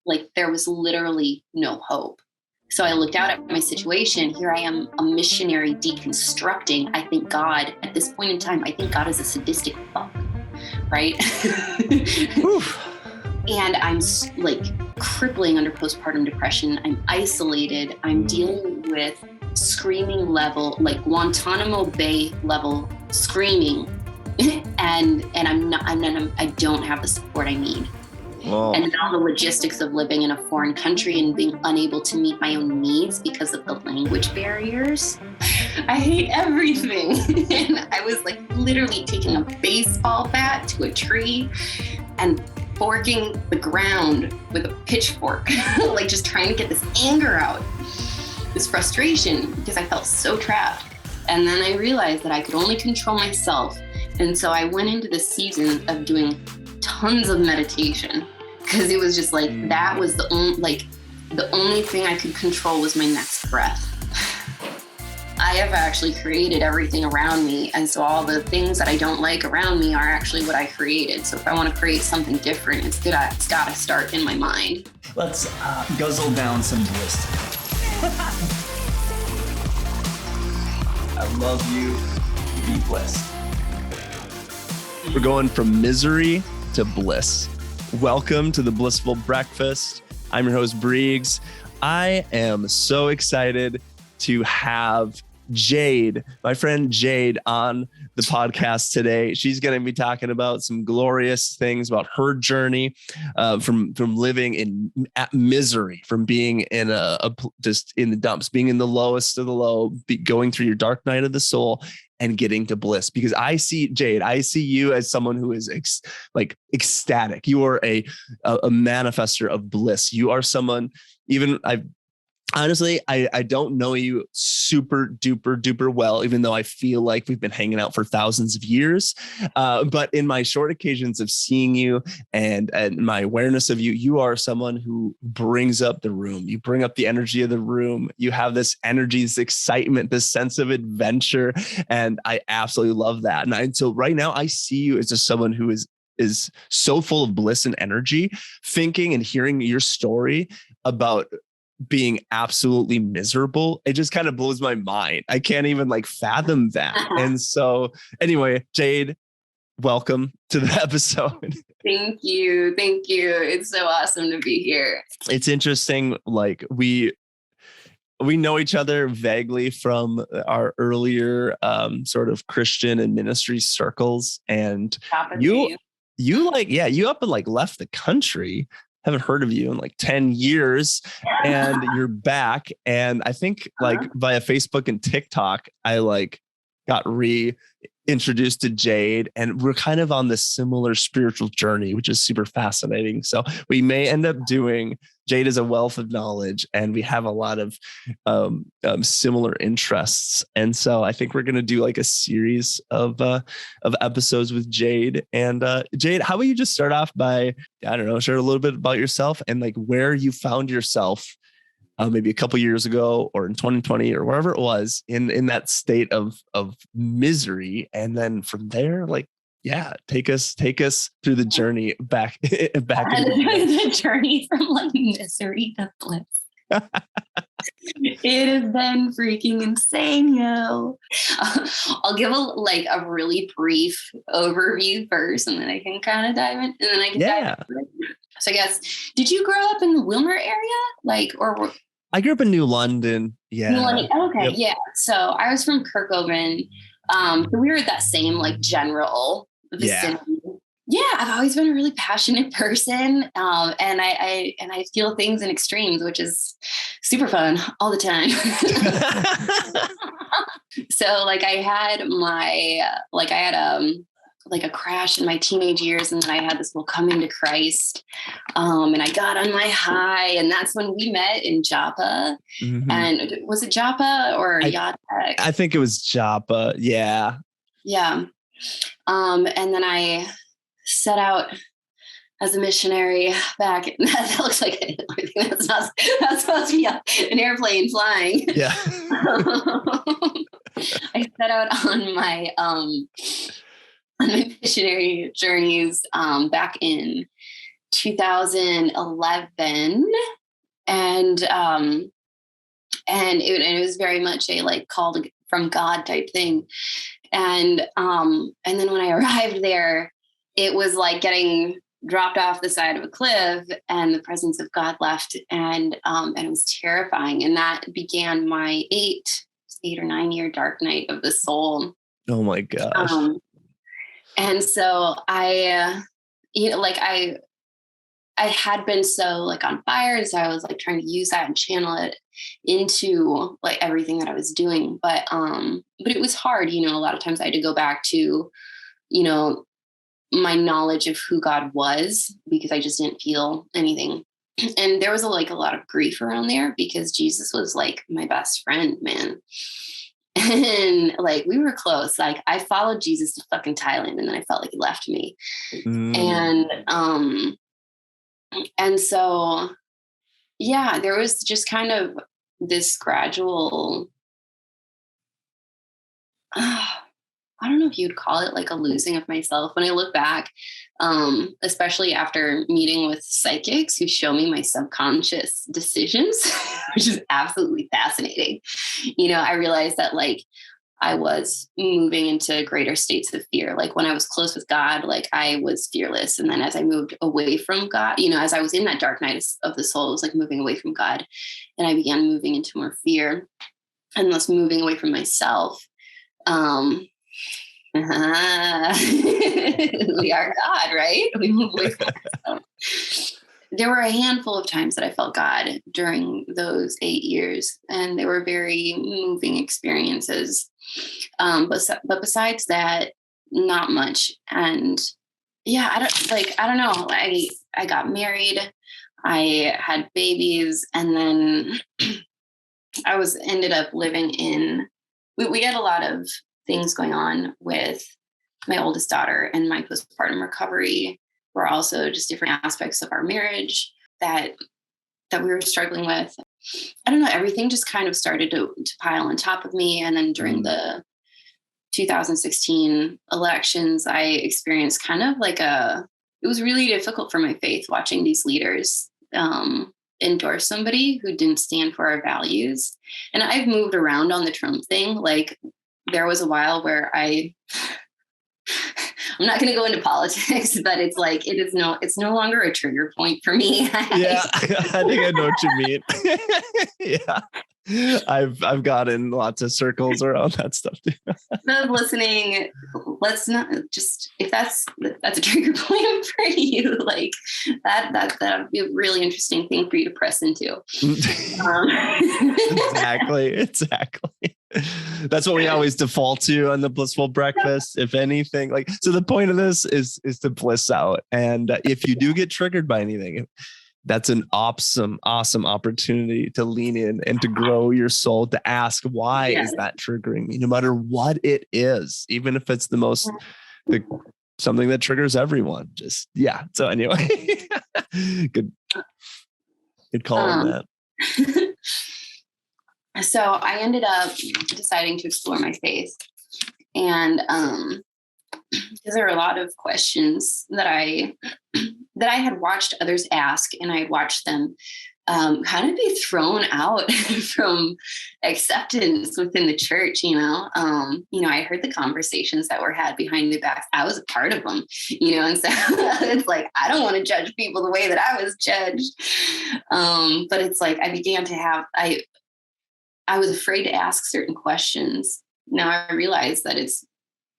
like there was literally no hope. So I looked out at my situation. Here I am, a missionary deconstructing. I think God, at this point in time, I think God is a sadistic fuck, right? And I'm like crippling under postpartum depression. I'm isolated. I'm dealing with screaming level, like Guantanamo Bay level screaming. and I don't have the support I need. Whoa. And now the logistics of living in a foreign country and being unable to meet my own needs because of the language barriers. I hate everything. And I was like literally taking a baseball bat to a tree and forking the ground with a pitchfork, like just trying to get this anger out, this frustration, because I felt so trapped. And then I realized that I could only control myself. And so I went into this season of doing tons of meditation, because it was just like, that was the only thing I could control was my next breath. I have actually created everything around me. And so all the things that I don't like around me are actually what I created. So if I want to create something different, it's got to start in my mind. Let's guzzle down some bliss. I love you. Be blessed. We're going from misery to bliss. Welcome to the Blissful Breakfast. I'm your host, Briggs. I am so excited to have Jade, my friend Jade, on the podcast today. She's going to be talking about some glorious things about her journey from living in misery, from being in just in the dumps, being in the lowest of the low, going through your dark night of the soul, and getting to bliss. Because I see Jade, I see you as someone who is ecstatic. You are a manifester of bliss. You are someone, honestly, I don't know you super duper well, even though I feel like we've been hanging out for thousands of years. But in my short occasions of seeing you and my awareness of you, you are someone who brings up the room. You bring up the energy of the room. You have this energy, this excitement, this sense of adventure. And I absolutely love that. And so right now I see you as just someone who is so full of bliss and energy, thinking and hearing your story about being absolutely miserable. It just kind of blows my mind. I can't even fathom that. And so anyway, Jade, welcome to the episode. Thank you. It's so awesome to be here. It's interesting. We know each other vaguely from our earlier sort of Christian and ministry circles. And you up and left the country. Haven't heard of you in 10 years, and you're back. And I think via Facebook and TikTok, I got reintroduced to Jade, and we're kind of on this similar spiritual journey, which is super fascinating. So we may end up doing, Jade is a wealth of knowledge, and we have a lot of similar interests. And so I think we're going to do a series of episodes with Jade. And Jade, how about you just start off by, share a little bit about yourself and where you found yourself maybe a couple years ago or in 2020 or wherever it was in that state of misery. And then from there, take us through the journey back. The journey from misery to bliss. It has been freaking insane, yo. I'll give a really brief overview first, and then I can kind of dive in, and then I can dive in. So I guess, did you grow up in the Wilmer area? I grew up in New London. Yeah. New London. Okay. Yep. Yeah. So I was from Kirkovan. So we were that same general vicinity. Yeah. I've always been a really passionate person. And I feel things in extremes, which is super fun all the time. So I had a crash in my teenage years, and then I had this little coming to Christ, and I got on my high, and that's when we met in Joppa. Mm-hmm. And was it Joppa or Yacht? I think it was Joppa. Yeah. And then I set out as a missionary back. That looks like that's not supposed to be an airplane flying. Yeah. I set out on my missionary journeys back in 2011. And it was very much a like called from God type thing. And then when I arrived there, it was like getting dropped off the side of a cliff, and the presence of God left, and it was terrifying. And that began my 8 or 9 year dark night of the soul. Oh my gosh. And so I had been so like on fire. And so I was like trying to use that and channel it into like everything that I was doing. But it was hard, a lot of times I had to go back to, my knowledge of who God was, because I just didn't feel anything. And there was a lot of grief around there, because Jesus was like my best friend, man. And like, we were close. Like I followed Jesus to fucking Thailand, and then I felt like he left me. And so, yeah, there was just kind of this gradual, I don't know if you'd call it like a losing of myself. When I look back, especially after meeting with psychics who show me my subconscious decisions, which is absolutely fascinating. I realized that like I was moving into greater states of fear. Like when I was close with God, like I was fearless. And then as I moved away from God, as I was in that dark night of the soul, it was like moving away from God. And I began moving into more fear, and thus moving away from myself. We are God, right? We move away from ourselves. There were a handful of times that I felt God during those 8 years, and they were very moving experiences. But besides that, not much. And yeah, I don't know. I got married, I had babies, and then I ended up living in. We had a lot of things going on with my oldest daughter, and my postpartum recovery were also just different aspects of our marriage that we were struggling with. I don't know, everything just kind of started to pile on top of me. And then during the 2016 elections, I experienced kind of like it was really difficult for my faith watching these leaders endorse somebody who didn't stand for our values. And I've moved around on the Trump thing. Like, there was a while where I'm not going to go into politics, but it's like, it's no longer a trigger point for me. Yeah, I think I know what you mean. Yeah. I've gotten lots of circles around that stuff too. Listening, let's not just, if that's a trigger point for you, like that'd be a really interesting thing for you to press into. Exactly. That's what we always default to on the Blissful Breakfast. If anything, like, so the point of this is to bliss out. And if you do get triggered by anything, that's an awesome opportunity to lean in and to grow your soul, to ask, why is that triggering me? No matter what it is, even if it's something that triggers everyone. Just, yeah. So anyway, good call on that. So I ended up deciding to explore my faith, and because there were a lot of questions that I had watched others ask, and I had watched them kind of be thrown out from acceptance within the church. I heard the conversations that were had behind the back. I was a part of them, and so it's like, I don't want to judge people the way that I was judged. But it's like, I began to have, I was afraid to ask certain questions. Now I realize that it's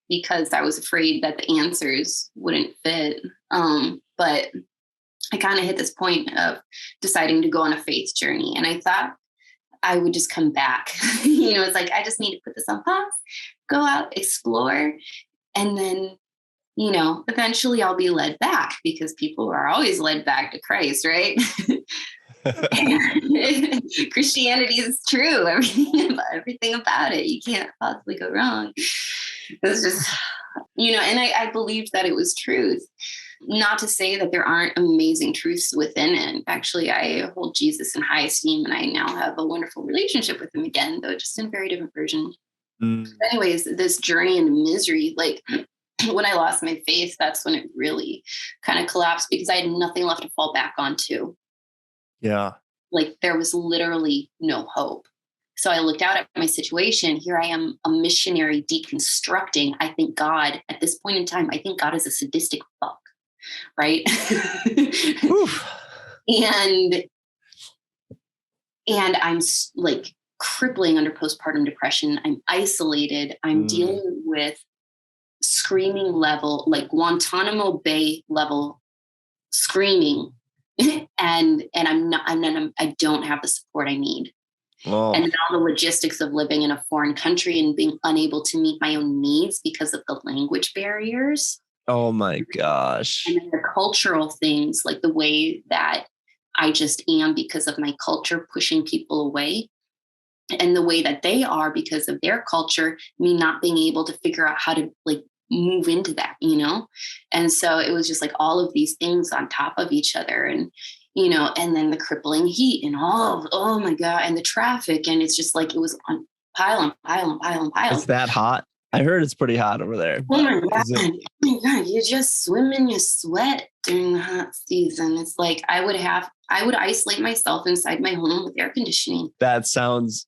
because I was afraid that the answers wouldn't fit. But I kind of hit this point of deciding to go on a faith journey. And I thought I would just come back. It's like, I just need to put this on pause, go out, explore. And then, eventually I'll be led back, because people are always led back to Christ, right? Christianity is true. Everything about it. You can't possibly go wrong. It's just, and I believed that it was truth. Not to say that there aren't amazing truths within it. Actually, I hold Jesus in high esteem, and I now have a wonderful relationship with him again, though just in a very different version. But anyways, this journey into misery, like when I lost my faith, that's when it really kind of collapsed because I had nothing left to fall back onto. Yeah. Like there was literally no hope. So I looked out at my situation. Here I am, a missionary deconstructing. I think God, at this point in time, I think God is a sadistic fuck, right? and I'm like crippling under postpartum depression. I'm isolated. I'm dealing with screaming level, like Guantanamo Bay level screaming. and I don't have the support I need. Oh. And now the logistics of living in a foreign country and being unable to meet my own needs because of the language barriers. Oh my gosh. And then the cultural things, like the way that I just am because of my culture pushing people away, and the way that they are because of their culture, me not being able to figure out how to like move into that, you know? And so it was just like all of these things on top of each other. And you know, and then the crippling heat and oh my God, and the traffic. And it's just like, it was on pile. It's that hot. I heard it's pretty hot over there. Oh my God, you just swim in your sweat during the hot season. It's like, I would isolate myself inside my home with air conditioning. That sounds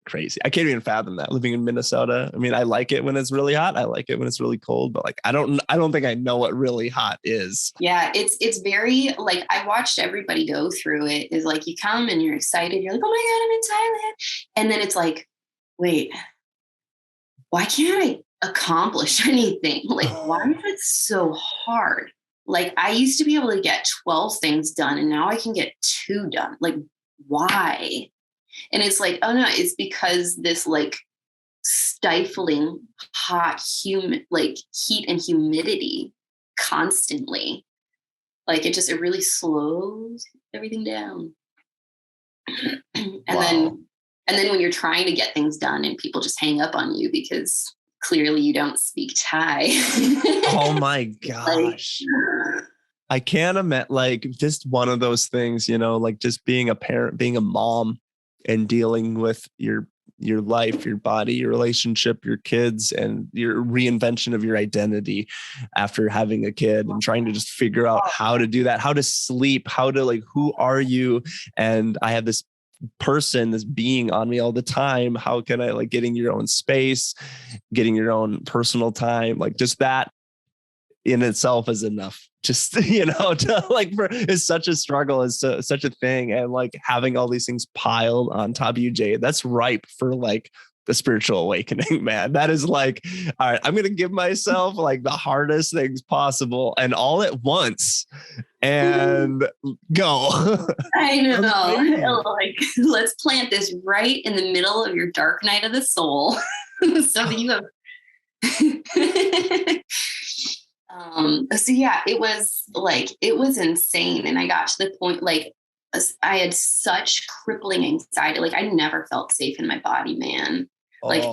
crazy. I can't even fathom that living in Minnesota. I mean, I like it when it's really hot. I like it when it's really cold, but like, I don't think I know what really hot is. Yeah. It's very like, I watched everybody go through it. Is like, you come and you're excited. You're like, oh my God, I'm in Thailand. And then it's like, wait, why can't I accomplish anything? Like, why is it so hard? Like I used to be able to get 12 things done and now I can get 2 done. Like, why? And it's like, oh no, it's because this like stifling hot like heat and humidity constantly, like it really slows everything down. And then when you're trying to get things done and people just hang up on you because clearly you don't speak Thai. Oh my gosh. Like, I can't imagine, like just one of those things, you know, like just being a parent, being a mom, and dealing with your life, your body, your relationship, your kids, and your reinvention of your identity after having a kid, and trying to just figure out how to do that, how to sleep, how to like, who are you? And I have this being on me all the time. How can I like getting your own space, getting your own personal time, like just that in itself is enough. Just, you know, to like is such a struggle, is such a thing. And like having all these things piled on top of you, Jade, that's ripe for like the spiritual awakening, man. That is like, all right, I'm going to give myself like the hardest things possible and all at once and go. I know. Like, let's plant this right in the middle of your dark night of the soul so that you have so yeah, it was insane. And I got to the point, like I had such crippling anxiety. Like I never felt safe in my body, man. Like,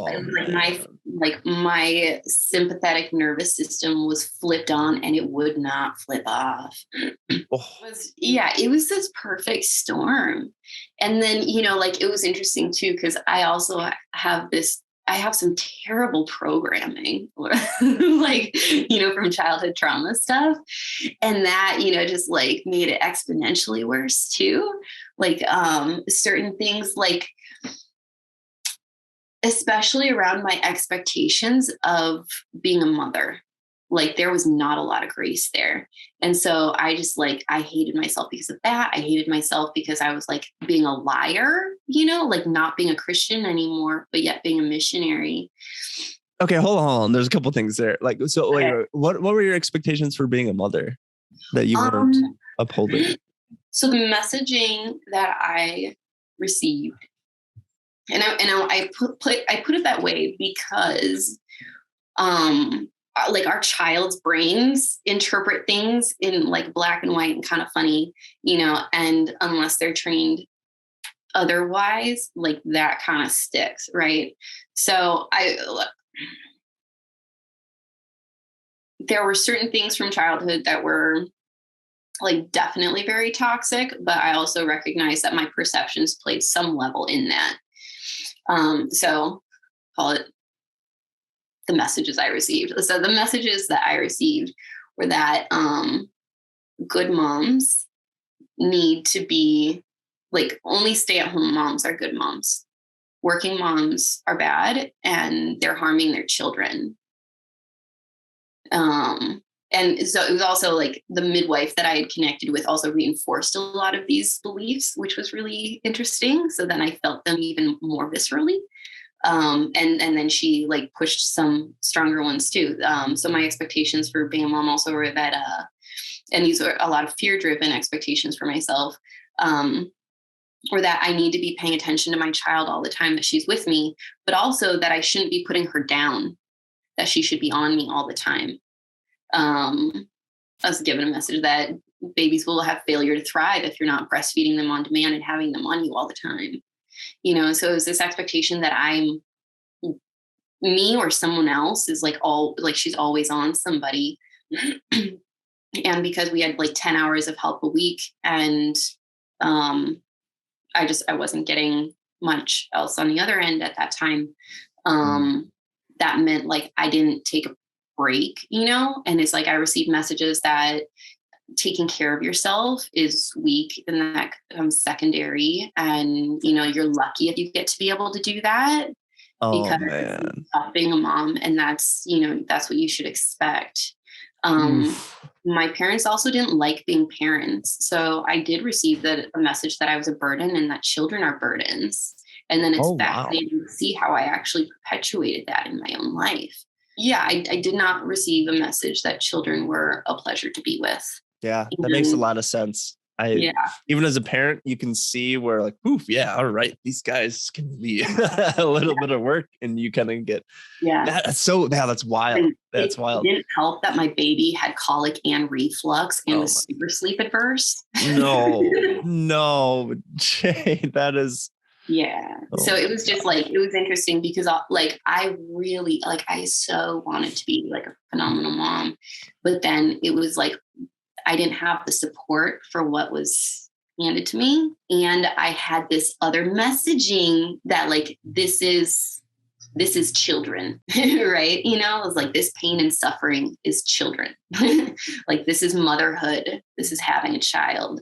my sympathetic nervous system was flipped on and it would not flip off. It was this perfect storm. And then, you know, like it was interesting too, because I also have some terrible programming, like, you know, from childhood trauma stuff. And that, you know, just like made it exponentially worse too. Like certain things, like, especially around my expectations of being a mother, like there was not a lot of grace there. And so I just like, I hated myself because of that. I hated myself because I was like being a liar, you know, like not being a Christian anymore, but yet being a missionary. Okay, hold on. There's a couple things there. Like, so wait, what were your expectations for being a mother that you weren't upholding? So the messaging that I received, and I put it that way because, like our child's brains interpret things in like black and white and kind of funny, you know, and unless they're trained otherwise, like that kind of sticks, right? So there were certain things from childhood that were like definitely very toxic, but I also recognize that my perceptions played some level in that. So call it the messages I received. So the messages that I received were that good moms need to be like, only stay-at-home moms are good moms. Working moms are bad and they're harming their children. And so it was also like the midwife that I had connected with also reinforced a lot of these beliefs, which was really interesting. So then I felt them even more viscerally. And then she like pushed some stronger ones too. So my expectations for being a mom also were that, and these were a lot of fear-driven expectations for myself, or that I need to be paying attention to my child all the time that she's with me, but also that I shouldn't be putting her down, that she should be on me all the time. I was given a message that babies will have failure to thrive if you're not breastfeeding them on demand and having them on you all the time. You know, so it was this expectation that I'm me or someone else is like she's always on somebody. And because we had like 10 hours of help a week, and I wasn't getting much else on the other end at that time. That meant like I didn't take a break, you know? And it's like I received messages that taking care of yourself is weak and that comes secondary. And, you know, you're lucky if you get to be able to do that. Oh, because man. being a mom, and that's, you know, that's what you should expect. My parents also didn't like being parents. So I did receive a message that I was a burden and that children are burdens. And then it's fascinating to see how I actually perpetuated that in my own life. Yeah, I did not receive a message that children were a pleasure to be with. Yeah, that makes a lot of sense. Even as a parent, you can see where like, oof, yeah, all right, these guys can be a little bit of work, and you kind of get, that's wild. And that's wild. It didn't help that my baby had colic and reflux and was super sleep adverse. No, Jade, that is. Yeah. So it was just like, it was interesting because like, I really, like, I so wanted to be like a phenomenal mom, but then it was like, I didn't have the support for what was handed to me. And I had this other messaging that like, this is children, right? You know, it was like, this pain and suffering is children. Like, this is motherhood. This is having a child.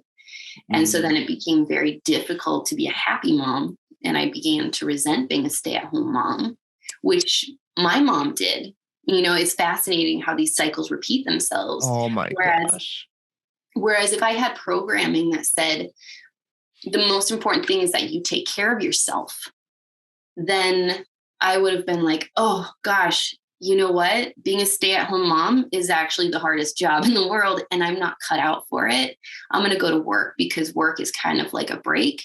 And so then it became very difficult to be a happy mom. And I began to resent being a stay-at-home mom, which my mom did. You know, it's fascinating how these cycles repeat themselves. Oh my gosh. Whereas if I had programming that said, the most important thing is that you take care of yourself, then I would have been like, oh gosh, you know what? Being a stay-at-home mom is actually the hardest job in the world, and I'm not cut out for it. I'm going to go to work because work is kind of like a break.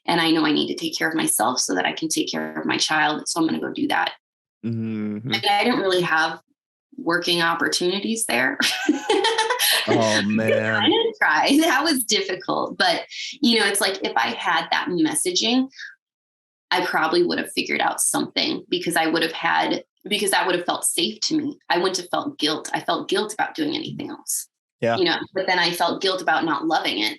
And I know I need to take care of myself so that I can take care of my child. So I'm going to go do that. And I didn't really have working opportunities there. Oh man. I didn't try. That was difficult. But, you know, it's like, if I had that messaging, I probably would have figured out something because that would have felt safe to me. I wouldn't have felt guilt. I felt guilt about doing anything else. Yeah. You know, but then I felt guilt about not loving it.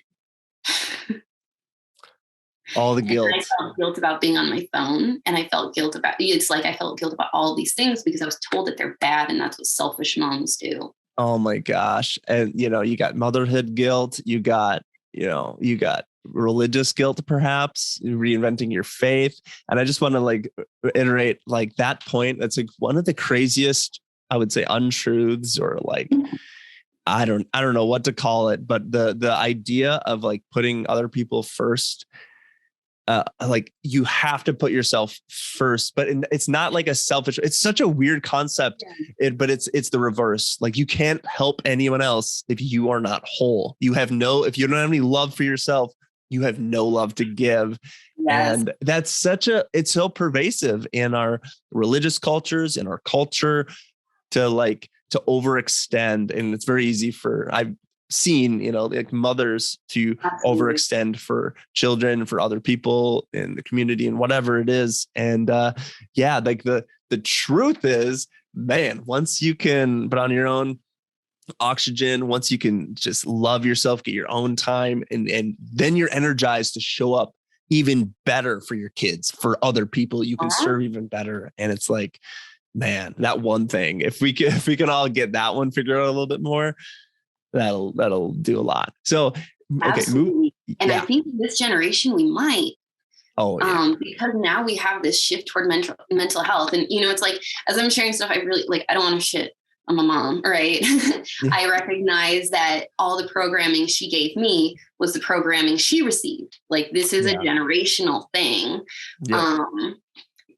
All the guilt. I felt guilt about being on my phone, and I felt guilt about, it's like I felt guilt about all these things because I was told that they're bad, and that's what selfish moms do. Oh my gosh. And you know, you got motherhood guilt, you got religious guilt, perhaps reinventing your faith. And I just want to like iterate like that point. That's like one of the craziest, I would say, untruths, or like, I don't know what to call it, but the idea of like putting other people first, like you have to put yourself first, but it's not like a selfish, it's such a weird concept, but it's the reverse. Like you can't help anyone else if you are not whole. If you don't have any love for yourself, you have no love to give. Yes. And that's it's so pervasive in our religious cultures, in our culture, to overextend. And it's very easy I've seen, you know, like mothers to overextend for children, for other people in the community and whatever it is. And like the truth is, man, once you can put on your own oxygen, once you can just love yourself, get your own time, and then you're energized to show up even better for your kids, for other people, you can serve even better. And it's like, Man, that one thing, if we can all get that one figured out a little bit more, that'll do a lot. So, okay. Absolutely. And I think this generation, we might, Oh, yeah. Because now we have this shift toward mental health. And, it's like, as I'm sharing stuff, I really I don't want to shit on my mom. Right. Yeah. I recognize that all the programming she gave me was the programming she received. Like, this is a generational thing. Yeah.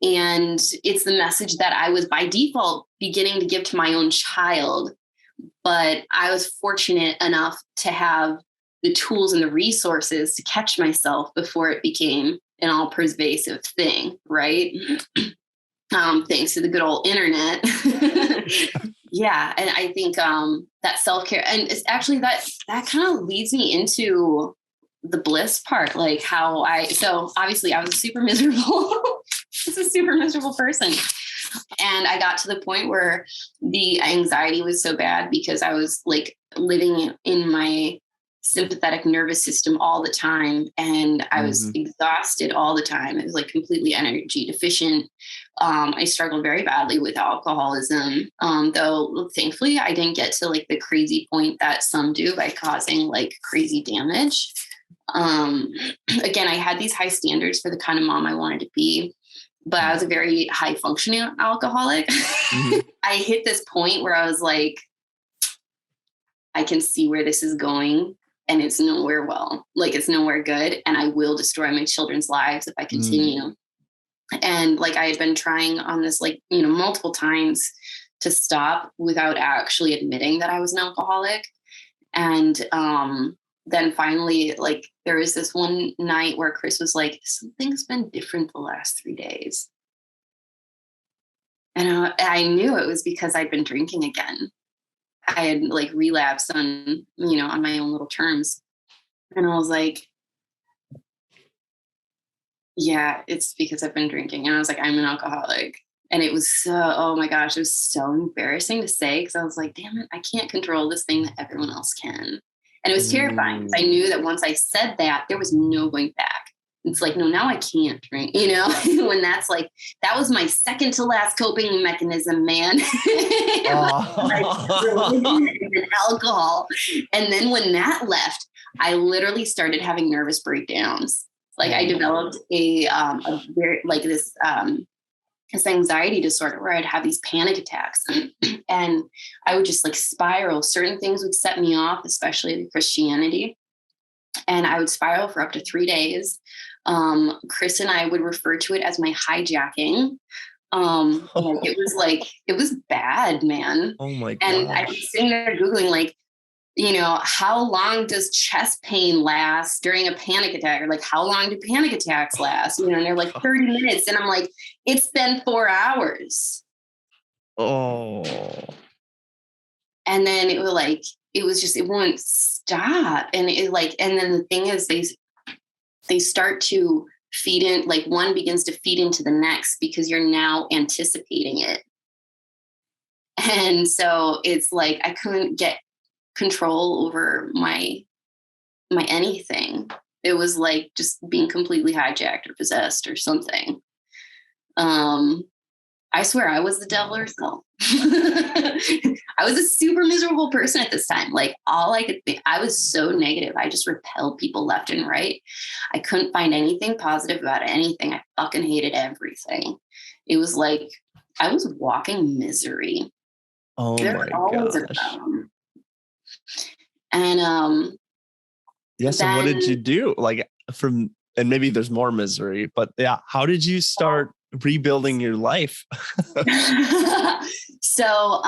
And it's the message that I was by default beginning to give to my own child. But I was fortunate enough to have the tools and the resources to catch myself before it became an all pervasive thing. Right. Thanks to the good old internet. Yeah. And I think that self-care, and it's actually that kind of leads me into the bliss part, like so obviously I was super miserable. It's a super miserable person. And I got to the point where the anxiety was so bad because I was like living in my sympathetic nervous system all the time. And I was exhausted all the time. I was like completely energy deficient. I struggled very badly with alcoholism. Though thankfully I didn't get to like the crazy point that some do by causing like crazy damage. Again, I had these high standards for the kind of mom I wanted to be, but I was a very high functioning alcoholic. I hit this point where I was like, I can see where this is going. And it's nowhere it's nowhere good. And I will destroy my children's lives if I continue. And like, I had been trying on this, multiple times to stop without actually admitting that I was an alcoholic. And then finally, like, there was this one night where Chris was like, something's been different the last 3 days. And I knew it was because I'd been drinking again. I had like relapsed on my own little terms. And I was like, yeah, it's because I've been drinking. And I was like, I'm an alcoholic. And it was oh my gosh, it was so embarrassing to say, because I was like, damn it, I can't control this thing that everyone else can. And it was terrifying because I knew that once I said that, there was no going back. It's like, no, now I can't drink, when that's like, that was my second to last coping mechanism, man. Alcohol. And then when that left, I literally started having nervous breakdowns. Like I developed a very like this anxiety disorder where I'd have these panic attacks and I would just like spiral. Certain things would set me off, especially Christianity. And I would spiral for up to 3 days. Chris and I would refer to it as my hijacking. It was bad, man. Oh my God. And I was sitting there Googling like, how long does chest pain last during a panic attack? Or like, how long do panic attacks last? And they're like 30 minutes. And I'm like, it's been 4 hours. Oh. And then it wouldn't stop. And and then the thing is they start to feed in, like one begins to feed into the next because you're now anticipating it. And so it's like, I couldn't get control over my anything. It was like just being completely hijacked or possessed or something. I swear I was the devil herself. I was a super miserable person at this time. Like all I could think, I was so negative. I just repelled people left and right. I couldn't find anything positive about anything. I fucking hated everything. It was like I was walking misery. Oh my gosh. And yeah, so what did you do? Like and maybe there's more misery, but yeah, how did you start rebuilding your life? So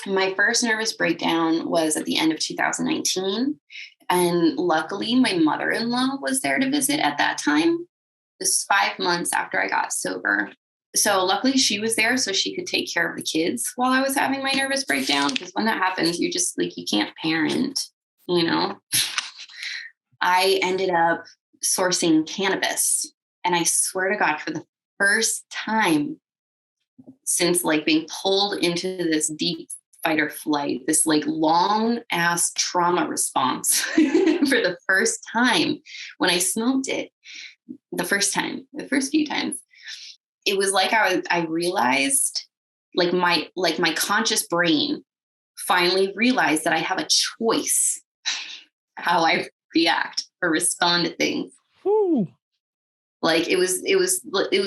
my first nervous breakdown was at the end of 2019. And luckily my mother-in-law was there to visit at that time. This is 5 months after I got sober. So luckily she was there so she could take care of the kids while I was having my nervous breakdown. Because when that happens, you just like, you can't parent, I ended up sourcing cannabis. And I swear to God, for the first time since like being pulled into this deep fight or flight, this like long ass trauma response for the first time when I smoked it, the first few times, it was like I realized, like my conscious brain finally realized that I have a choice how I react or respond to things. Ooh. Like it was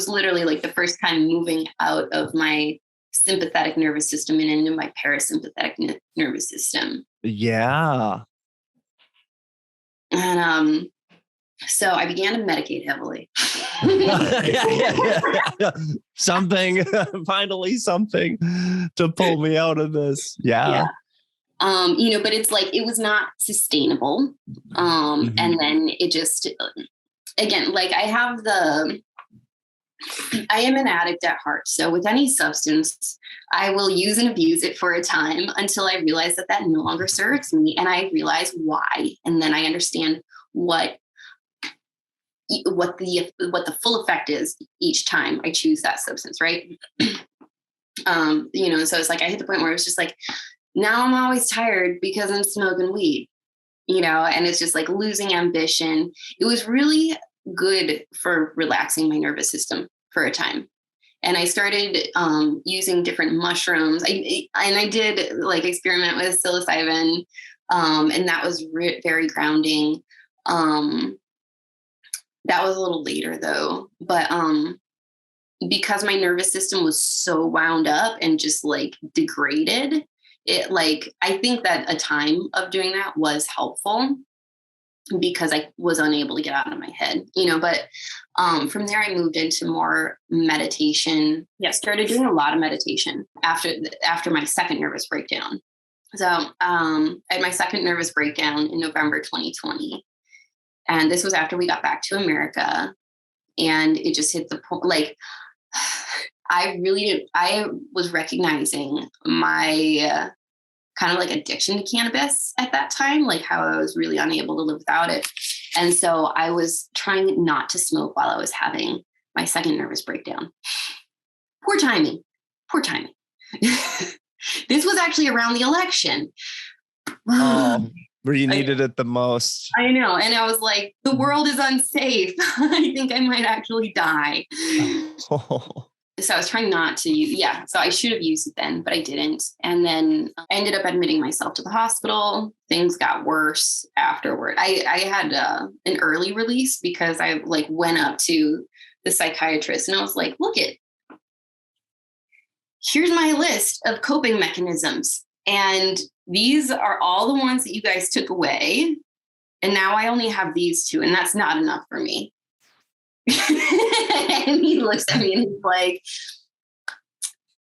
literally like the first time moving out of my sympathetic nervous system and into my parasympathetic nervous system. Yeah. And so I began to medicate heavily. Something, finally something to pull me out of this. Yeah. But it's like, it was not sustainable. And then it just, again, like I am an addict at heart. So with any substance, I will use and abuse it for a time until I realize that no longer serves me. And I realize why. And then I understand what the full effect is each time I choose that substance. Right. So it's like, I hit the point where it was just like, now I'm always tired because I'm smoking weed, and it's just like losing ambition. It was really good for relaxing my nervous system for a time. And I started using different mushrooms. I did like experiment with psilocybin, and that was very grounding. That was a little later though, but because my nervous system was so wound up and just like degraded, it like, I think that a time of doing that was helpful because I was unable to get out of my head, but from there I moved into more meditation. Yeah, started doing a lot of meditation after my second nervous breakdown. So I had my second nervous breakdown in November 2020. And this was after we got back to America. And it just hit the point, like, I was recognizing my kind of like addiction to cannabis at that time, like how I was really unable to live without it. And so I was trying not to smoke while I was having my second nervous breakdown. Poor timing. This was actually around the election. Where you needed it the most. I know. And I was like, the world is unsafe. I think I might actually die. So I was trying not to use, so I should have used it then, but I didn't. And then I ended up admitting myself to the hospital. Things got worse afterward. I had an early release because I like went up to the psychiatrist and I was like, here's my list of coping mechanisms. And these are all the ones that you guys took away. And now I only have these two, and that's not enough for me. And he looks at me and he's like,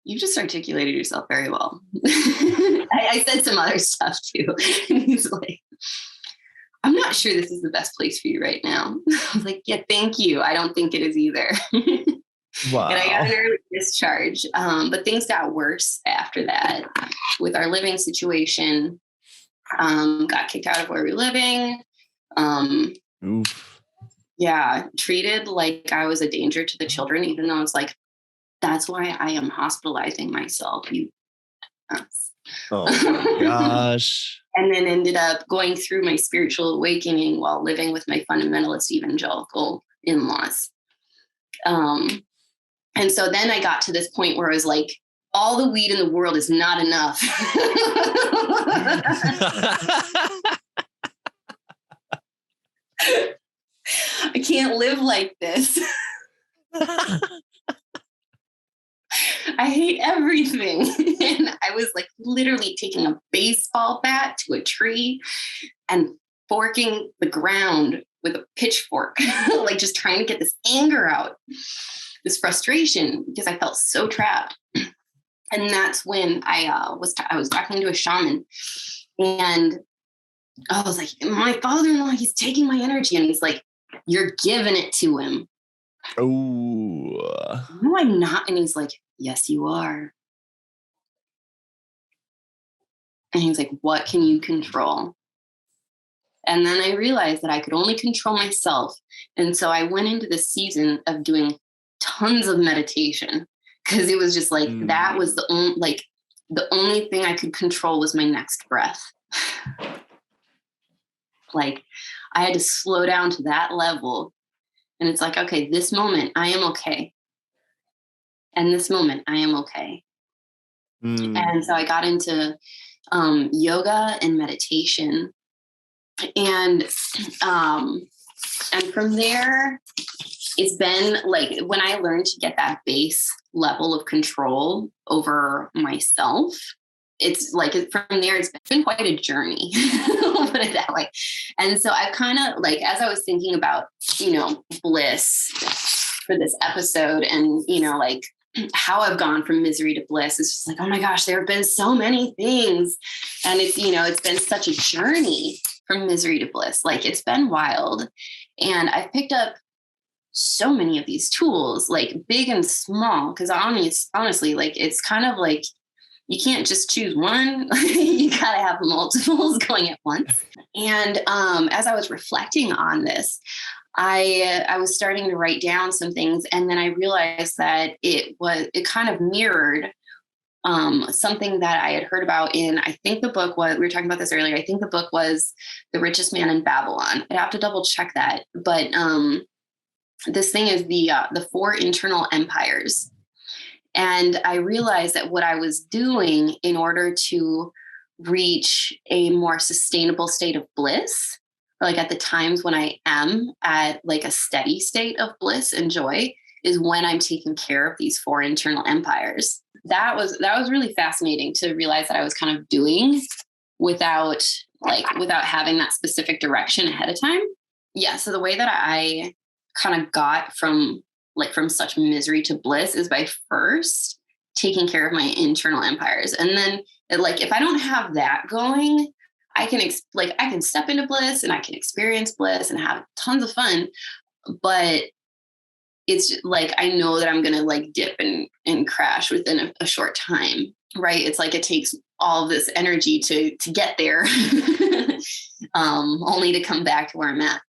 you just articulated yourself very well. I said some other stuff too. And he's like, I'm not sure this is the best place for you right now. I was like, yeah, thank you. I don't think it is either. Wow. And I got an early discharge. But things got worse after that with our living situation. Got kicked out of where we were living. Oof. Yeah, treated like I was a danger to the children, even though it's like, that's why I am hospitalizing myself. Oh my gosh. And then ended up going through my spiritual awakening while living with my fundamentalist evangelical in-laws. And so then I got to this point where I was like, all the weed in the world is not enough. I can't live like this. I hate everything. And I was like literally taking a baseball bat to a tree and forking the ground with a pitchfork, like just trying to get this anger out, this frustration, because I felt so trapped. And that's when I was talking to a shaman, and I was like, my father-in-law, he's taking my energy. And he's like, you're giving it to him. Oh. No, I'm not. And he's like, yes, you are. And he's like, what can you control? And then I realized that I could only control myself. And so I went into this season of doing tons of meditation, because it was just like, that was the only thing I could control was my next breath. Like I had to slow down to that level. And it's like, okay, this moment I am okay. And this moment, I am okay. And so I got into yoga and meditation. And from there, it's been like when I learned to get that base level of control over myself, it's like from there, it's been quite a journey, I'll put it that way. And so I kind of like, as I was thinking about, bliss for this episode and, like how I've gone from misery to bliss, it's just like, oh my gosh, there have been so many things. And it's, it's been such a journey from misery to bliss. Like it's been wild. And I've picked up so many of these tools, like big and small, because honestly, like it's kind of like you can't just choose one. You gotta have multiples going at once. And as I was reflecting on this, I was starting to write down some things, and then I realized that it kind of mirrored something that I had heard about in, I think the book was, we were talking about this earlier, I think the book was The Richest Man in Babylon. I'd have to double check that. But this thing is the four internal empires. And I realized that what I was doing in order to reach a more sustainable state of bliss, or like at the times when I am at like a steady state of bliss and joy, is when I'm taking care of these four internal empires. That was really fascinating to realize that I was kind of doing without having that specific direction ahead of time. Yeah. So the way that I kind of got from such misery to bliss is by first taking care of my internal empires. And then if I don't have that going, I can step into bliss and I can experience bliss and have tons of fun. But it's like, I know that I'm going to dip and crash within a short time, right? It's like, it takes all of this energy to get there, only to come back to where I'm at.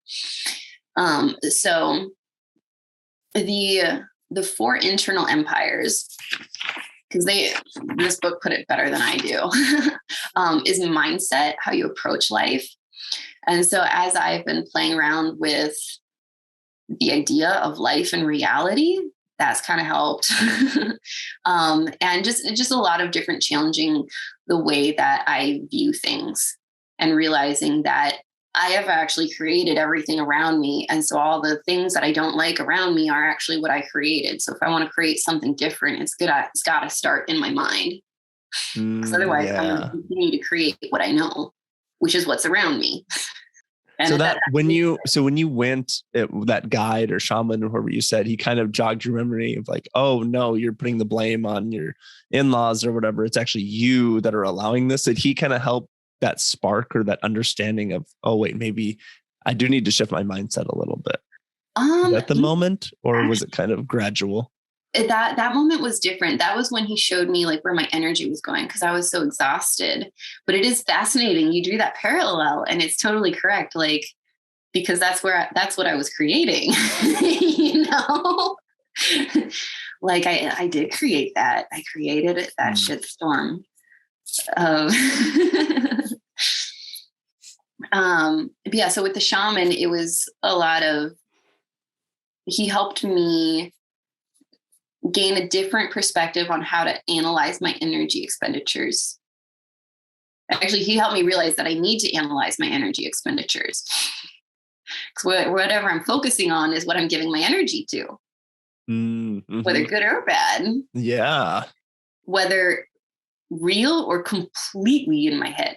So the four internal empires, because this book put it better than I do, is mindset, how you approach life. And so as I've been playing around with the idea of life and reality, that's kind of helped. And just a lot of different challenging the way that I view things and realizing that I have actually created everything around me. And so all the things that I don't like around me are actually what I created. So if I want to create something different, it's got to start in my mind. Because otherwise I'm going to continue to create what I know, which is what's around me. And so when you went, that guide or shaman or whoever you said, he kind of jogged your memory of like, oh no, you're putting the blame on your in-laws or whatever. It's actually you that are allowing this. Did he kind of help that spark or that understanding of, oh wait, maybe I do need to shift my mindset a little bit? At the moment, or was it kind of gradual? That moment was different. That was when he showed me where my energy was going, because I was so exhausted. But it is fascinating. You drew that parallel and it's totally correct. Because that's what I was creating, I did create that. I created it, that shitstorm. Yeah. So with the shaman, it was a lot of, he helped me gain a different perspective on how to analyze my energy expenditures. Actually, he helped me realize that I need to analyze my energy expenditures. Because whatever I'm focusing on is what I'm giving my energy to, whether good or bad. Yeah. Whether real or completely in my head,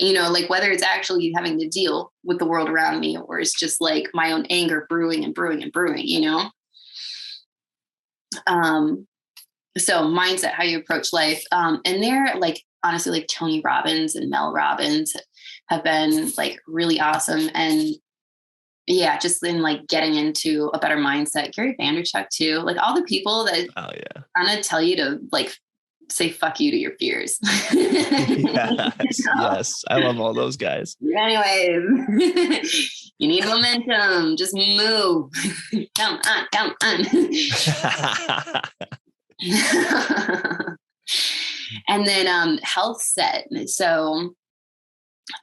whether it's actually having to deal with the world around me, or it's just my own anger brewing and brewing and brewing, So mindset, how you approach life. And they're honestly, Tony Robbins and Mel Robbins have been really awesome. And yeah, just in getting into a better mindset. Gary Vaynerchuk too, all the people that kind of tell you to say fuck you to your fears. Yes. I love all those guys. Anyways, you need momentum. Just move. Come on. And then health set. So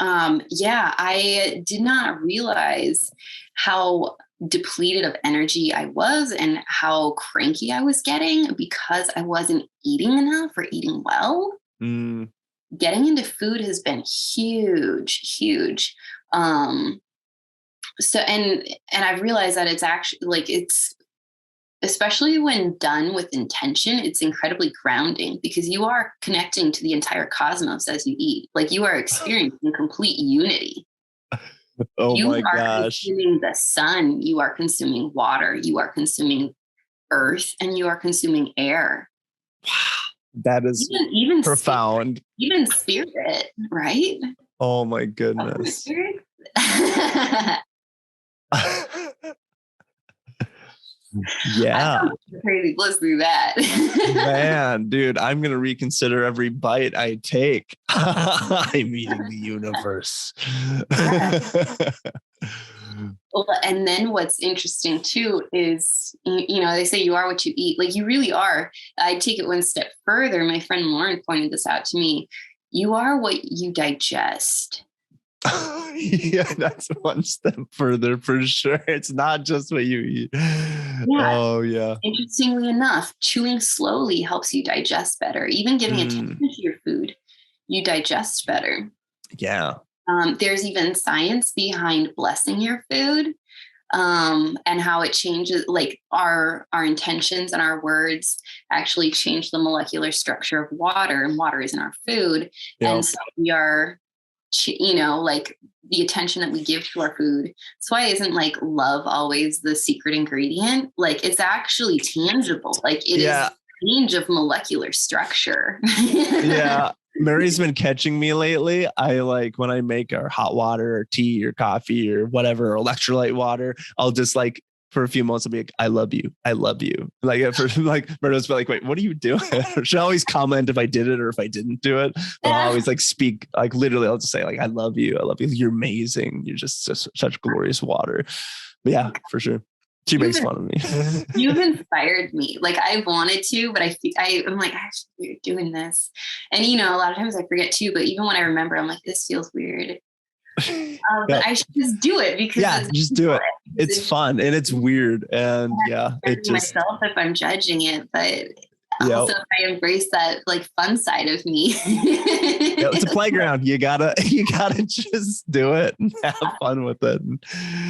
I did not realize how depleted of energy I was and how cranky I was getting because I wasn't eating enough or eating well. Getting into food has been huge. So, and I've realized that it's actually like, it's, especially when done with intention, it's incredibly grounding because you are connecting to the entire cosmos as you eat. Like you are experiencing complete unity. Oh you my are gosh. consuming the sun, you are consuming water, you are consuming earth, and you are consuming air. Wow. That is even profound. Even spirit, right? Oh my goodness. Spirit? Yeah. Crazy Bliss through that. Man, dude, I'm going to reconsider every bite I take. I'm eating the universe. Well, and then what's interesting too is, you know, they say you are what you eat. Like you really are. I take it one step further. My friend Lauren pointed this out to me. You are what you digest. Yeah, that's one step further for sure. It's not just what you eat. Yeah. Oh, yeah. Interestingly enough, chewing slowly helps you digest better. Even giving attention to your food, you digest better. Yeah. There's even science behind blessing your food, and how it changes, like our intentions and our words actually change the molecular structure of water, and water is in our food. Yep. And so we are, you know, like the attention that we give to our food. That's why isn't like love always the secret ingredient? Like it's actually tangible. Like it is change of molecular structure. Yeah. Mary's been catching me lately. I like when I make our hot water or tea or coffee or whatever, or electrolyte water, I'll just like for a few months I'll be like, I love you. I love you. Like for like Myrna's like, wait, what are you doing? She'll always comment if I did it or if I didn't do it. But I'll always like speak, like literally I'll just say like, I love you. I love you. You're amazing. You're just such glorious water. But yeah, for sure. She makes fun of me. You've inspired me. Like I wanted to, but I'm like, actually, you're doing this. And, you know, a lot of times I forget too, but even when I remember, I'm like, this feels weird. But I should just do it because just do it. It's fun and it's weird. And it just myself if I'm judging it, but also if I embrace that like fun side of me. It's a playground. You gotta just do it and have fun with it and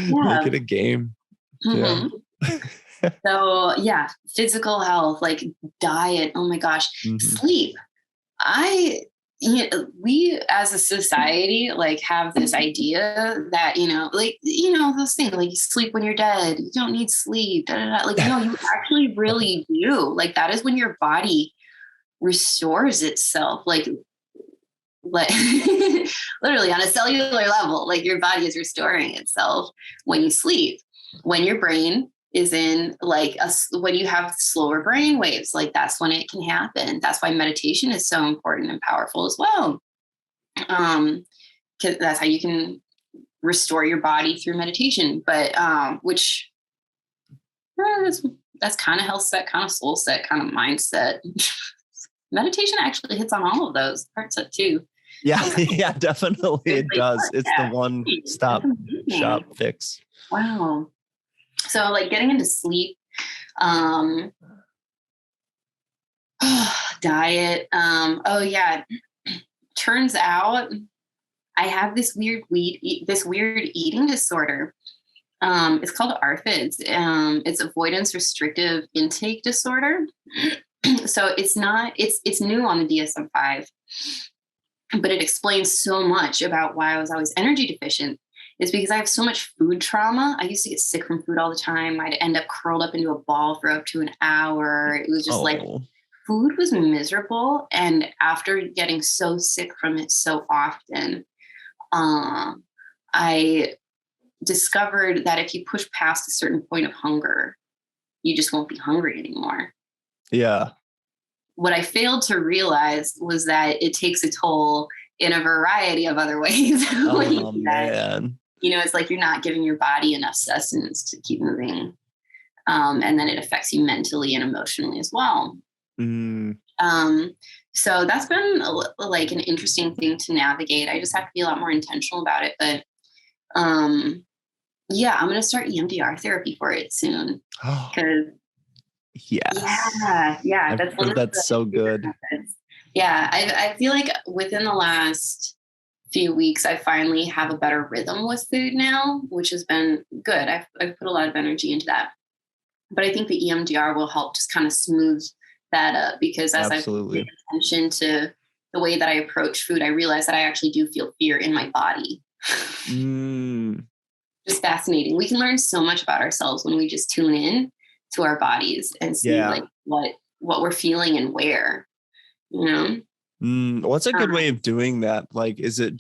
make it a game. Mm-hmm. Yeah. So physical health, like diet. Oh my gosh, sleep. We as a society like have this idea that those things like you sleep when you're dead. You don't need sleep. Like no, you actually really do. Like that is when your body restores itself. Like literally on a cellular level, like your body is restoring itself when you sleep. When your brain is in like when you have slower brain waves, like that's when it can happen. That's why meditation is so important and powerful as well. Because that's how you can restore your body through meditation. But which that's kind of health set, kind of soul set, kind of mindset. Meditation actually hits on all of those parts of it too. Yeah, definitely it does. It's the one stop shop fix. Wow. So like getting into sleep, diet. Turns out I have this weird eating disorder. It's called ARFIDS. It's avoidance restrictive intake disorder. So it's new on the DSM-5, but it explains so much about why I was always energy deficient. Is because I have so much food trauma. I used to get sick from food all the time. I'd end up curled up into a ball for up to an hour. It was just like food was miserable. And after getting so sick from it so often, I discovered that if you push past a certain point of hunger, you just won't be hungry anymore. Yeah. What I failed to realize was that it takes a toll in a variety of other ways. Oh, man. You know, it's like you're not giving your body enough sustenance to keep moving. And then it affects you mentally and emotionally as well. So that's been like an interesting thing to navigate. I just have to be a lot more intentional about it. But Yeah, I'm going to start EMDR therapy for it soon. Oh, Because yes. yeah, I've that's one heard of that's the so good. methods. Yeah, I feel like within the last few weeks, I finally have a better rhythm with food now, which has been good. I've put a lot of energy into that. But I think the EMDR will help just kind of smooth that up, because as I've paid Absolutely. attention to the way that I approach food, I realize that I actually do feel fear in my body. Mm, Just fascinating. We can learn so much about ourselves when we just tune in to our bodies and see yeah. like what we're feeling and where, you know. What's a good way Um, of doing that? Like, is it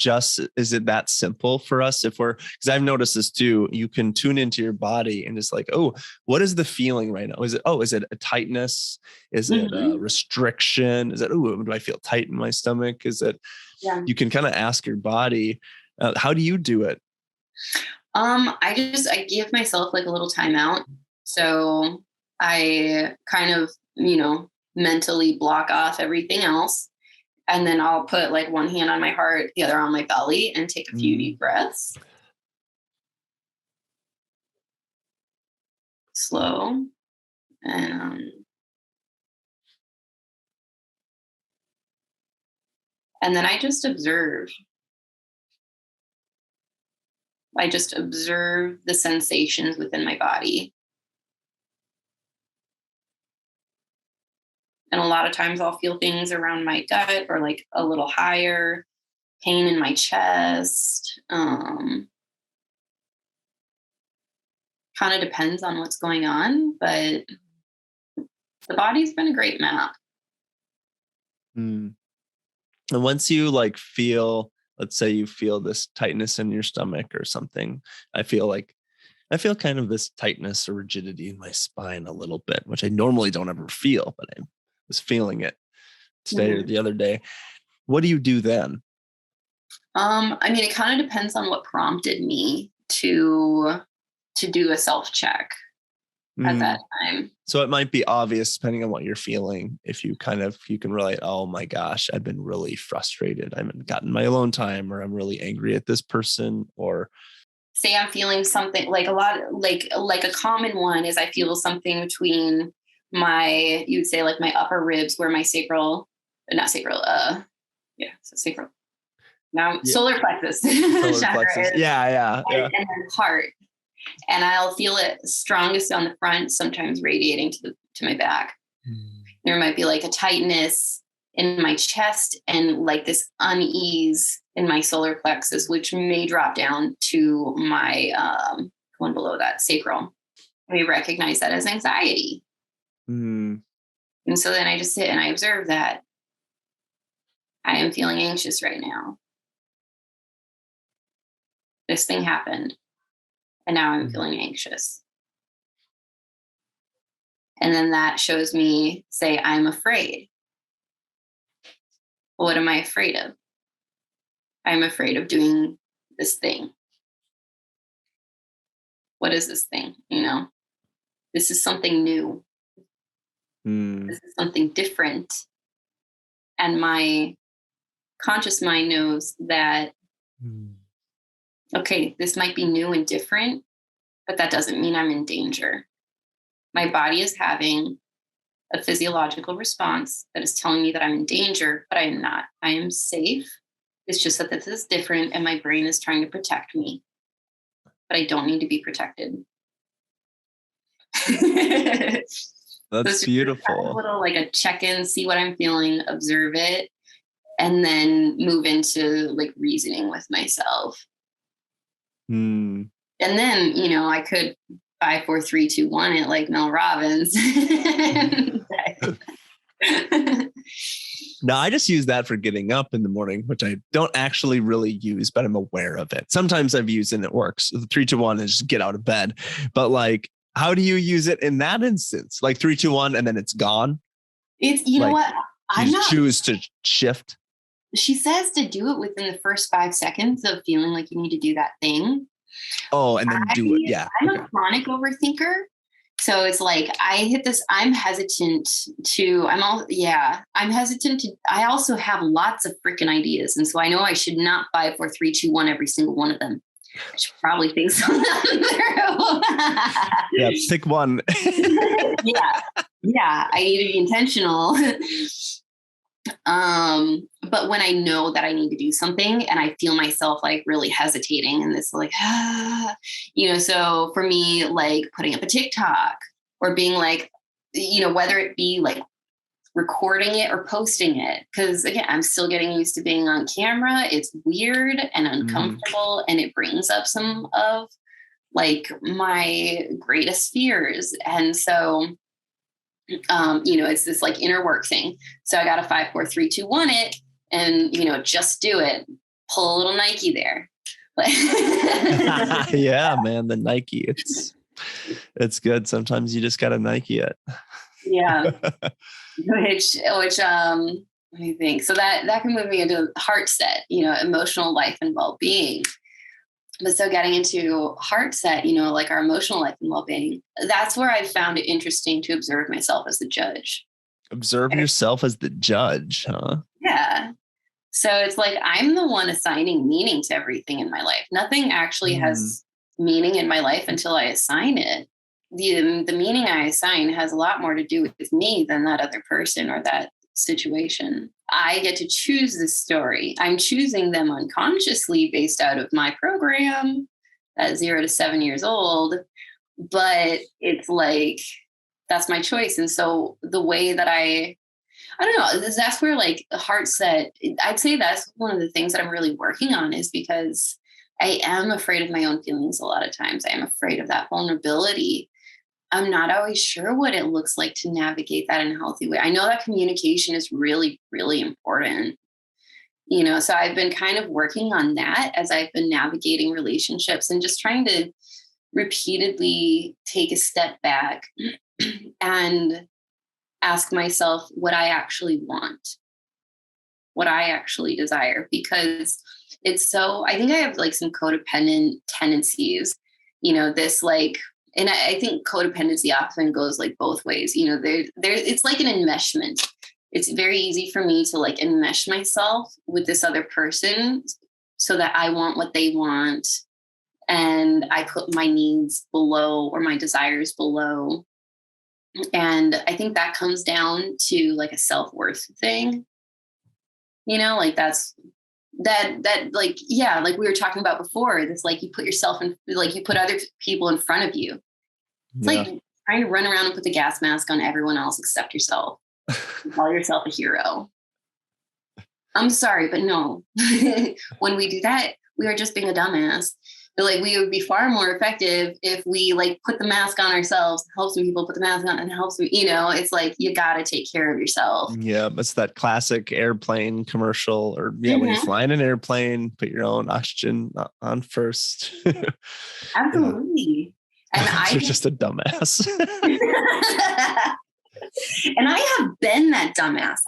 that simple for us? Because I've noticed this too, you can tune into your body and it's like, oh, what is the feeling right now? Is it a tightness? Is it a mhm. restriction? Is it, oh, do I feel tight in my stomach? Yeah. You can kind of ask your body, how do you do it? I give myself like a little timeout. So I kind of, mentally block off everything else. And then I'll put like one hand on my heart, the other on my belly, and take a few Mm, deep breaths. Slow. And and then I just observe. I just observe the sensations within my body. And a lot of times I'll feel things around my gut or like a little higher, pain in my chest. Kind of depends on what's going on, but the body's been a great map. mm. And once you like feel, let's say you feel this tightness in your stomach or something, I feel kind of this tightness or rigidity in my spine a little bit, which I normally don't ever feel, but I was feeling it today or Mhm. the other day. What do you do then? I mean, it kind of depends on what prompted me to do a self check at that Mm. time. So it might be obvious depending on what you're feeling. If you you can relate, oh my gosh, I've been really frustrated. I haven't gotten my alone time, or I'm really angry at this person, or Say I'm feeling something like a lot, like a common one is I feel something between you would say like my upper ribs, where my sacral, not sacral, so sacral. Now yeah, solar plexus solar chakra plexus. is, Yeah, yeah, yeah. and then heart, and I'll feel it strongest on the front, sometimes radiating to my back. Mm. There might be like a tightness in my chest and like this unease in my solar plexus, which may drop down to my one below that, sacral. We recognize that as anxiety. Mm. And so then I just sit and I observe that I am feeling anxious right now. This thing happened and now I'm Mm. feeling anxious. And then that shows me, say, I'm afraid. What am I afraid of? I'm afraid of doing this thing. What is this thing? This is something new. Mm. This is something different. And my conscious mind knows that, Mm. okay, this might be new and different, but that doesn't mean I'm in danger. My body is having a physiological response that is telling me that I'm in danger, but I am not. I am safe. It's just that this is different and my brain is trying to protect me, but I don't need to be protected. So That's it's just kind of a beautiful. little like a check in, see what I'm feeling, observe it, and then move into like reasoning with myself. Mm. And then, I could 5, 4, 3, 2, 1 it like Mel Robbins. No, I just use that for getting up in the morning, which I don't actually really use, but I'm aware of it. Sometimes I've used it and it works. The 3, 2, 1 is just get out of bed. But like, how do you use it in that instance? Like 3, 2, 1, and then it's gone. It's, Like what? you I'm just not. choose to shift. She says to do it within the first 5 seconds of feeling like you need to do that thing. Oh, and then I, do it. Yeah. I'm Okay. a chronic overthinker. So it's like I hit this, I'm hesitant to, I'm hesitant to, I also have lots of freaking ideas. And so I know I should not 5, 4, 3, 2, 1 every single one of them. I should probably think something through. Yeah, pick one. Yeah, I need to be intentional. But when I know that I need to do something and I feel myself like really hesitating and this like, so for me, like putting up a TikTok or being like, whether it be like recording it or posting it. Cause again, I'm still getting used to being on camera. It's weird and uncomfortable and it brings up some of like my greatest fears. And so it's this like inner work thing. So I got a 5, 4, 3, 2, 1 it and, just do it. Pull a little Nike there. Yeah, man, the Nike. It's good. Sometimes you just got to Nike it. Yeah. which let me think. So that can move me into heart set, emotional life and well-being. But so getting into heart set, like our emotional life and well-being, that's where I found it interesting to observe myself as the judge. Observe yourself as the judge, huh? Yeah. So it's like, I'm the one assigning meaning to everything in my life. Nothing actually has meaning in my life until I assign it. The meaning I assign has a lot more to do with me than that other person or that situation. I get to choose this story. I'm choosing them unconsciously based out of my program at 0 to 7 years old, but it's like, that's my choice. And so the way that I don't know, that's where like heart set, I'd say that's one of the things that I'm really working on is because I am afraid of my own feelings a lot of times. I am afraid of that vulnerability. I'm not always sure what it looks like to navigate that in a healthy way. I know that communication is really, really important. So I've been kind of working on that as I've been navigating relationships and just trying to repeatedly take a step back and ask myself what I actually want, what I actually desire, because I think I have like some codependent tendencies, this like, and I think codependency often goes like both ways, it's like an enmeshment. It's very easy for me to like enmesh myself with this other person so that I want what they want. And I put my needs below or my desires below. And I think that comes down to like a self-worth thing, like that's that like, yeah, like we were talking about before, it's like you put yourself in, like you put other people in front of you. It's like trying to run around and put the gas mask on everyone else except yourself. Call yourself a hero. I'm sorry, but no. When we do that, we are just being a dumbass. But like we would be far more effective if we like put the mask on ourselves, help some people put the mask on and help some, it's like you got to take care of yourself. Yeah, it's that classic airplane commercial or when you fly in an airplane, put your own oxygen on first. Absolutely. And you're just a dumbass. And I have been that dumbass.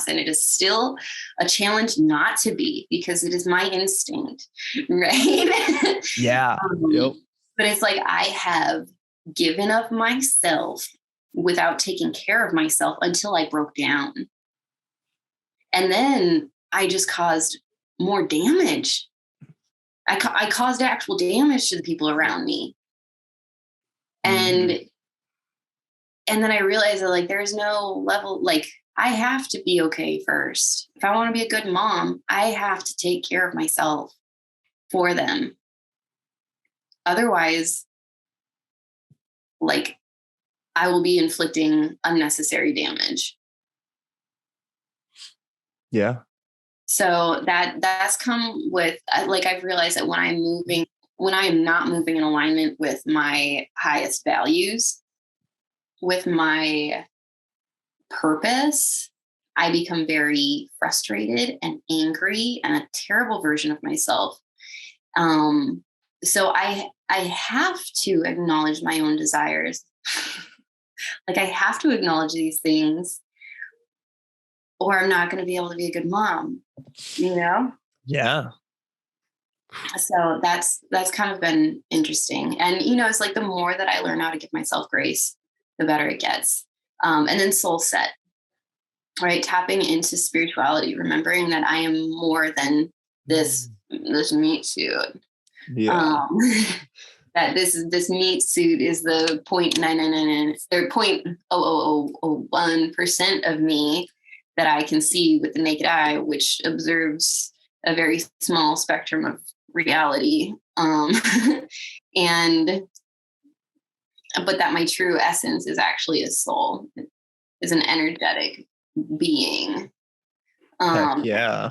And it is still a challenge not to be because it is my instinct, right? Yeah. Yep. But it's like I have given of myself without taking care of myself until I broke down. And then I just caused more damage. I caused actual damage to the people around me. And then I realized that like, there's no level, like I have to be okay first. If I want to be a good mom, I have to take care of myself for them. Otherwise, like I will be inflicting unnecessary damage. Yeah. So that's come with, like, I've realized that when I am not moving in alignment with my highest values, with my purpose, I become very frustrated and angry and a terrible version of myself. So I have to acknowledge my own desires. Like I have to acknowledge these things or I'm not going to be able to be a good mom, Yeah. So that's kind of been interesting. And, it's like the more that I learn how to give myself grace, the better it gets. And then soul set, right? Tapping into spirituality, remembering that I am more than this this meat suit. Yeah. That this meat suit is the 0.999 or 0.00001% of me that I can see with the naked eye, which observes a very small spectrum of reality. But that my true essence is actually a soul, is an energetic being. Heck yeah.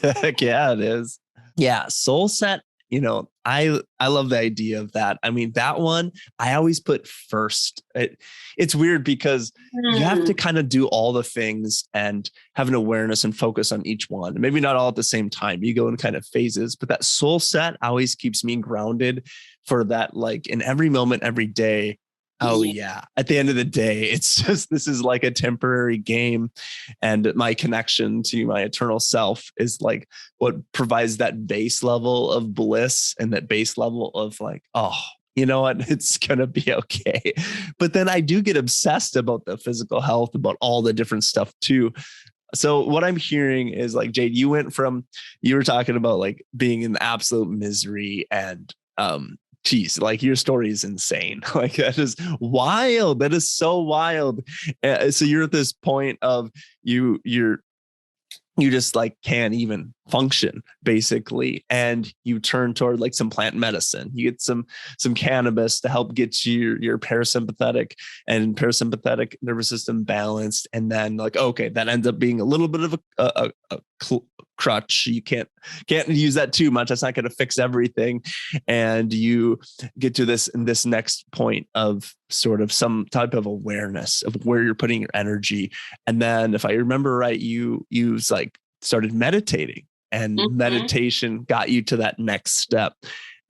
Heck yeah, it is. Yeah, soul set, I love the idea of that. I mean, that one I always put first. It's weird because you have to kind of do all the things and have an awareness and focus on each one. Maybe not all at the same time. You go in kind of phases, but that soul set always keeps me grounded for that, like in every moment, every day. Oh yeah. At the end of the day, it's just, this is like a temporary game. And my connection to my eternal self is like what provides that base level of bliss and that base level of like, oh, you know what? It's going to be okay. But then I do get obsessed about the physical health, about all the different stuff too. So what I'm hearing is like, Jade, you were talking about like being in absolute misery and, geez, like your story is insane. Like that is wild. That is so wild. So you're at this point of you just like can't even function basically. And you turn toward like some plant medicine. You get some cannabis to help get your parasympathetic nervous system balanced. And then like, okay, that ends up being a little bit of a crutch. You can't use that too much. That's not going to fix everything. And you get to this next point of sort of some type of awareness of where you're putting your energy. And then if I remember right, you like started meditating, and meditation got you to that next step.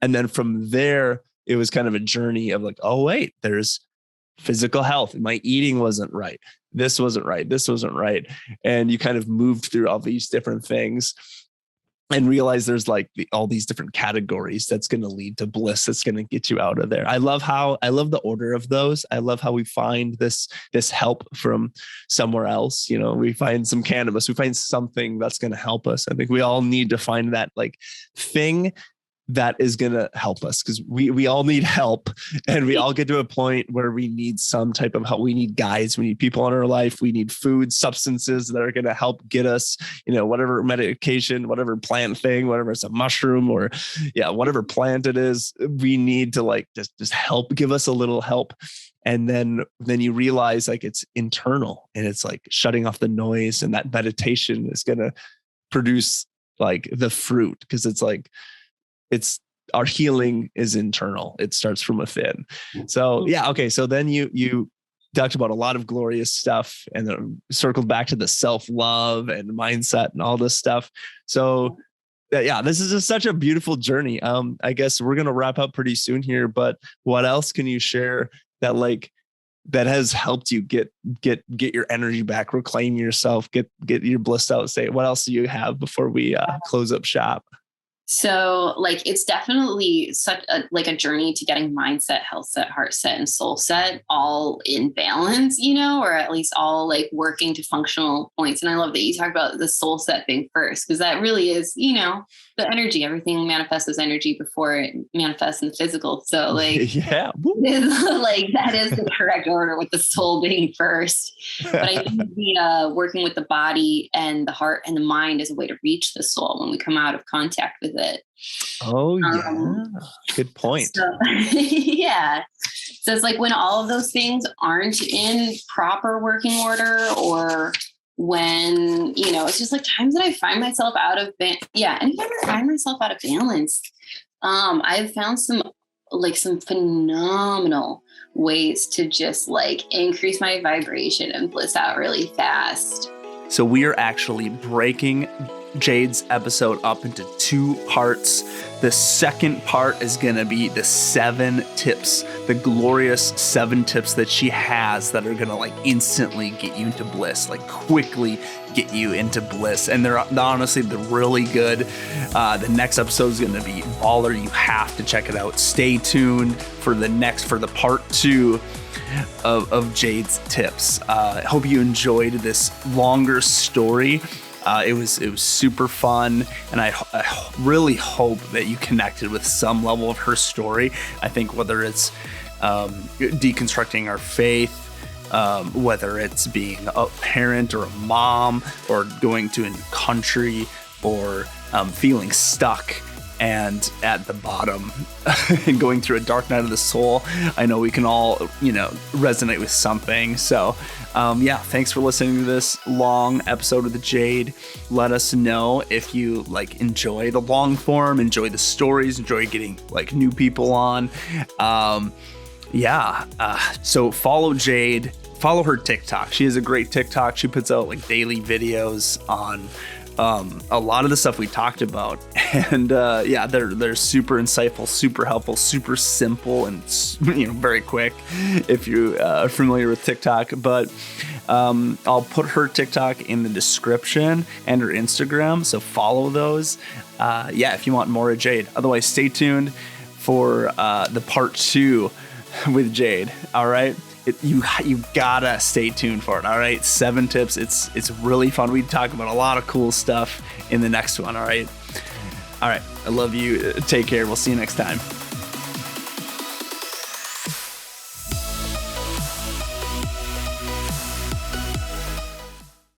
And then from there, it was kind of a journey of like, oh wait, there's physical health. My eating wasn't right. This wasn't right. This wasn't right. And you kind of moved through all these different things and realize there's like all these different categories that's going to lead to bliss. That's going to get you out of there. I love the order of those. I love how we find this help from somewhere else. We find some cannabis, we find something that's going to help us. I think we all need to find that like thing that is going to help us, because we all need help, and we all get to a point where we need some type of help. We need guides, we need people in our life, we need food, substances that are going to help get us, whatever medication, whatever plant thing, whatever it's a mushroom or whatever plant it is, we need to like just help, give us a little help. And then you realize like it's internal, and it's like shutting off the noise, and that meditation is going to produce like the fruit, because it's like, it's our healing is internal. It starts from within. So yeah. Okay. So then you talked about a lot of glorious stuff, and then circled back to the self-love and mindset and all this stuff. So yeah, this is such a beautiful journey. I guess we're going to wrap up pretty soon here, but what else can you share that has helped you get your energy back, reclaim yourself, get your blissed out state? What else do you have before we close up shop? So like, it's definitely such a journey to getting mindset, health set, heart set, and soul set all in balance, or at least all like working to functional points. And I love that you talk about the soul set thing first, because that really is, the energy, everything manifests as energy before it manifests in the physical. So like, yeah, that is the correct order, with the soul being first. But I think working with the body and the heart and the mind is a way to reach the soul when we come out of contact with it. Oh yeah, good point. So, yeah. So it's like when all of those things aren't in proper working order, or when, it's just like times that I find myself out of anytime I find myself out of balance, I've found some phenomenal ways to just like increase my vibration and bliss out really fast. So we are actually breaking Jade's episode up into 2 parts. The second part is going to be the 7 tips, the glorious 7 tips that she has that are going to like instantly get you into bliss, like quickly get you into bliss. And they're honestly really good. The next episode is going to be baller. You have to check it out. Stay tuned for the part 2 of Jade's tips. I hope you enjoyed this longer story. It was super fun, and I really hope that you connected with some level of her story. I think whether it's deconstructing our faith, whether it's being a parent or a mom, or going to a new country, or feeling stuck and at the bottom and going through a dark night of the soul, I know we can all, resonate with something. So thanks for listening to this long episode of the Jade. Let us know if you enjoy the long form, enjoy the stories, enjoy getting new people on. So follow Jade, follow her TikTok. She has a great TikTok. She puts out daily videos on a lot of the stuff we talked about, and they're super insightful, super helpful, super simple, and very quick if you are familiar with TikTok. But I'll put her TikTok in the description and her Instagram, so follow those. If you want more of Jade. Otherwise, stay tuned for the part 2 with Jade. All right. You gotta stay tuned for it. All right. 7 tips. It's really fun. We talk about a lot of cool stuff in the next one. All right. I love you. Take care. We'll see you next time.